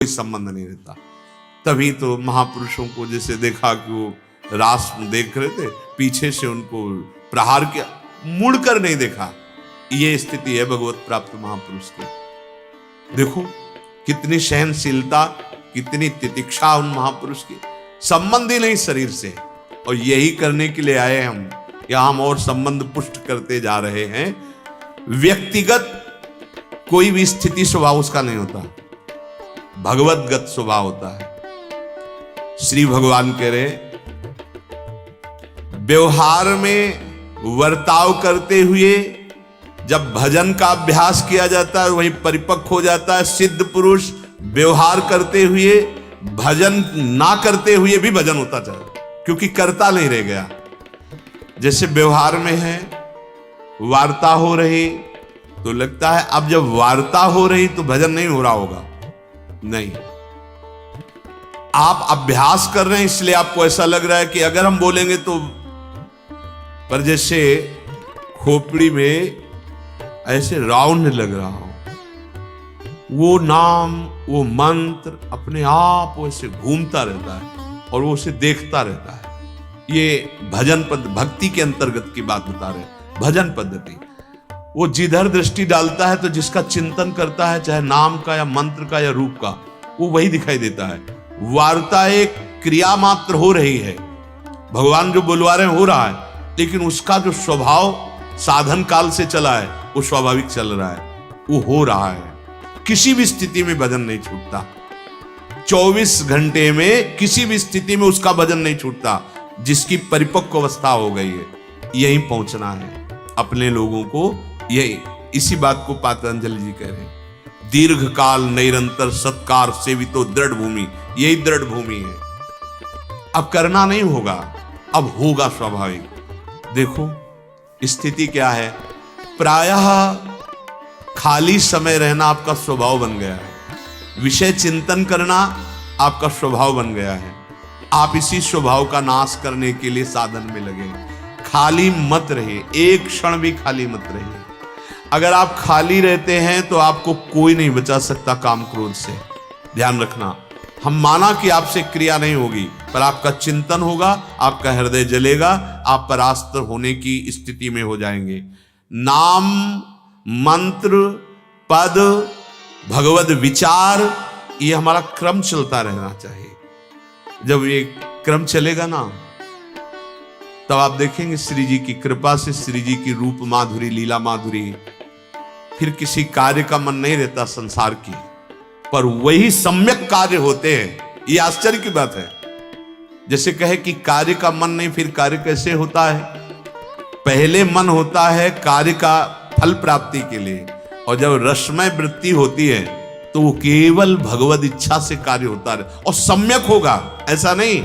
कोई संबंध नहीं रहता। तभी तो महापुरुषों को जैसे देखा कि वो रास देख रहे थे, पीछे से उनको प्रहार किया, मुड़कर नहीं देखा। ये स्थिति है भगवत प्राप्त महापुरुष की। देखो कितनी सहनशीलता, कितनी तितिक्षा उन महापुरुष की। संबंध ही नहीं शरीर से, और यही करने के लिए आए हम, या हम और संबंध पुष्ट करते जा रहे हैं। व्यक्तिगत कोई भी स्थिति स्वभाव उसका नहीं होता, भगवतगत स्वभाव होता है। श्री भगवान कह रहे व्यवहार में वर्ताव करते हुए जब भजन का अभ्यास किया जाता है वही परिपक्व हो जाता है सिद्ध पुरुष। व्यवहार करते हुए, भजन ना करते हुए भी भजन होता चला, क्योंकि करता नहीं रह गया। जैसे व्यवहार में है, वार्ता हो रही तो लगता है अब जब वार्ता हो रही तो भजन नहीं हो रहा होगा, नहीं। आप अभ्यास कर रहे हैं इसलिए आपको ऐसा लग रहा है कि अगर हम बोलेंगे तो, पर जैसे खोपड़ी में ऐसे राउंड लग रहा हो, वो नाम, वो मंत्र अपने आप वैसे घूमता रहता है और वो उसे देखता रहता है। ये भजन पद्धति, भक्ति के अंतर्गत की बात बता रहे हैं। भजन पद्धति वो जिधर दृष्टि डालता है तो जिसका चिंतन करता है, चाहे नाम का या मंत्र का या रूप का, वो वही दिखाई देता है। वार्ता एक क्रिया मात्र हो रही है, भगवान जो बुलवा रहे हैं हो रहा है, लेकिन उसका जो स्वभाव साधन काल से चला है वो स्वाभाविक चल रहा है, वो हो रहा है। किसी भी स्थिति में भजन नहीं छूटता, 24 घंटे में किसी भी स्थिति में उसका भजन नहीं छूटता, जिसकी परिपक्व अवस्था हो गई है। यही पहुंचना है अपने लोगों को, यही। इसी बात को पातंजलि जी कह रहे हैं, दीर्घ काल निरंतर सत्कार सेवितो दृढ़ भूमि। यही दृढ़ भूमि है। अब करना नहीं होगा, अब होगा स्वाभाविक। देखो स्थिति क्या है, प्रायः खाली समय रहना आपका स्वभाव बन गया है, विषय चिंतन करना आपका स्वभाव बन गया है। आप इसी स्वभाव का नाश करने के लिए साधन में लगे। खाली मत रहिए, एक क्षण भी खाली मत रहिए। अगर आप खाली रहते हैं तो आपको कोई नहीं बचा सकता काम क्रोध से। ध्यान रखना, हम माना कि आपसे क्रिया नहीं होगी, पर आपका चिंतन होगा, आपका हृदय जलेगा, आप परास्त होने की स्थिति में हो जाएंगे। नाम, मंत्र, पद, भगवद विचार, ये हमारा क्रम चलता रहना चाहिए। जब ये क्रम चलेगा ना, तब आप देखेंगे श्री जी की कृपा से, श्री जी की रूप माधुरी, लीला माधुरी, फिर किसी कार्य का मन नहीं रहता संसार की, पर वही सम्यक कार्य होते हैं। ये आश्चर्य की बात है। जैसे कहे कि कार्य का मन नहीं, फिर कार्य कैसे होता है? पहले मन होता है कार्य का फल प्राप्ति के लिए, और जब रसमय वृत्ति होती है तो वो केवल भगवद इच्छा से कार्य होता है, और सम्यक होगा। ऐसा नहीं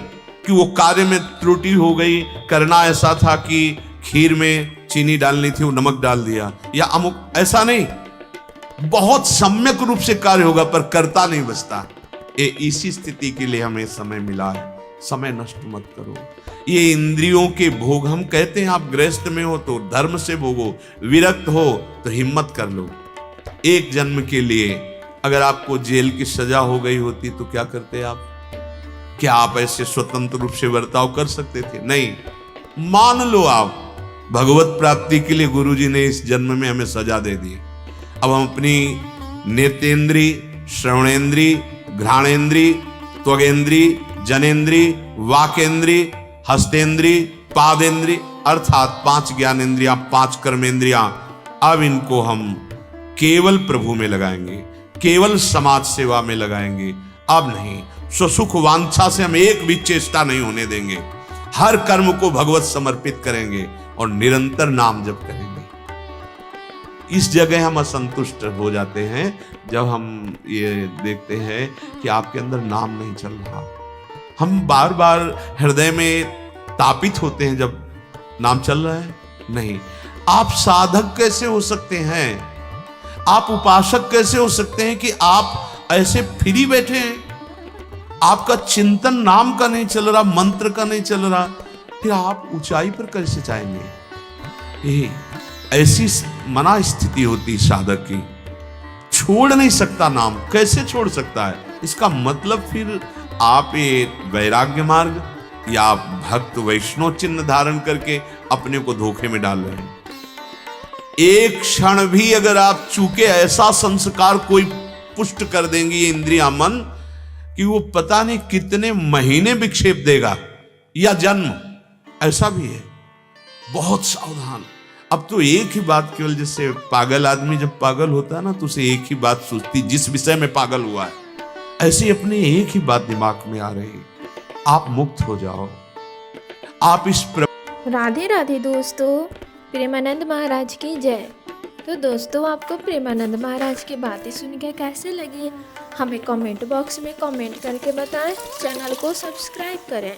कि वो कार्य में त्रुटि हो गई, करना ऐसा था कि खीर में चीनी डालनी थी वो नमक डाल दिया, या अमुक, ऐसा नहीं। बहुत सम्यक रूप से कार्य होगा, पर करता नहीं बचता। इसी स्थिति के लिए हमें समय मिला है। समय नष्ट मत करो। ये इंद्रियों के भोग, हम कहते हैं आप गृहस्थ में हो तो धर्म से भोगो, विरक्त हो तो हिम्मत कर लो। एक जन्म के लिए अगर आपको जेल की सजा हो गई होती तो क्या करते आप? क्या आप ऐसे स्वतंत्र रूप से बर्ताव कर सकते थे? नहीं। मान लो आप भगवत प्राप्ति के लिए गुरुजी ने इस जन्म में हमें सजा दे दी। अब हम अपनी नेत्रेंद्री, श्रवणेंद्री, घ्राणेंद्री, त्वगेंद्री, जनेंद्री, वाकेंद्री, हस्तेंद्री, पादेंद्री, अर्थात 5 ज्ञानेंद्रियां, 5 कर्मेंद्रियां, अब इनको हम केवल प्रभु में लगाएंगे, केवल समाज सेवा में लगाएंगे। अब नहीं, स्वसुख वांछा से हम एक भी चेष्टा नहीं होने देंगे। हर कर्म को भगवत समर्पित करेंगे और निरंतर नाम जप करेंगे। इस जगह हम असंतुष्ट हो जाते हैं जब हम ये देखते हैं कि आपके अंदर नाम नहीं चल रहा। हम बार बार हृदय में तापित होते हैं जब नाम चल रहा है। नहीं, आप साधक कैसे हो सकते हैं? आप उपासक कैसे हो सकते हैं कि आप ऐसे फ्री बैठे हैं? आपका चिंतन नाम का नहीं चल रहा, मंत्र का नहीं चल रहा, फिर आप ऊंचाई पर कैसे जाएंगे? ऐसी मना स्थिति होती साधक की। छोड़ नहीं सकता नाम, कैसे छोड़ सकता है? इसका मतलब फिर आप ये वैराग्य मार्ग या भक्त वैष्णव चिन्ह धारण करके अपने को धोखे में डाल रहे हैं। एक क्षण भी अगर आप चूके, ऐसा संस्कार कोई पुष्ट कर देंगी ये इंद्रिया मन कि वो पता नहीं कितने महीने विक्षेप देगा या जन्म, ऐसा भी है। बहुत सावधान। अब तो एक ही बात, केवल जैसे पागल आदमी जब पागल होता है ना तो उसे एक ही बात सोचती, जिस विषय में पागल हुआ है, ऐसे अपने एक ही बात दिमाग में आ रही, आप मुक्त हो जाओ। आप इस राधे राधे दोस्तों, प्रेमानंद महाराज की जय। तो दोस्तों, आपको प्रेमानंद महाराज की बातें सुन के कैसे लगी हमें कमेंट बॉक्स में कमेंट करके बताएं। चैनल को सब्सक्राइब करें।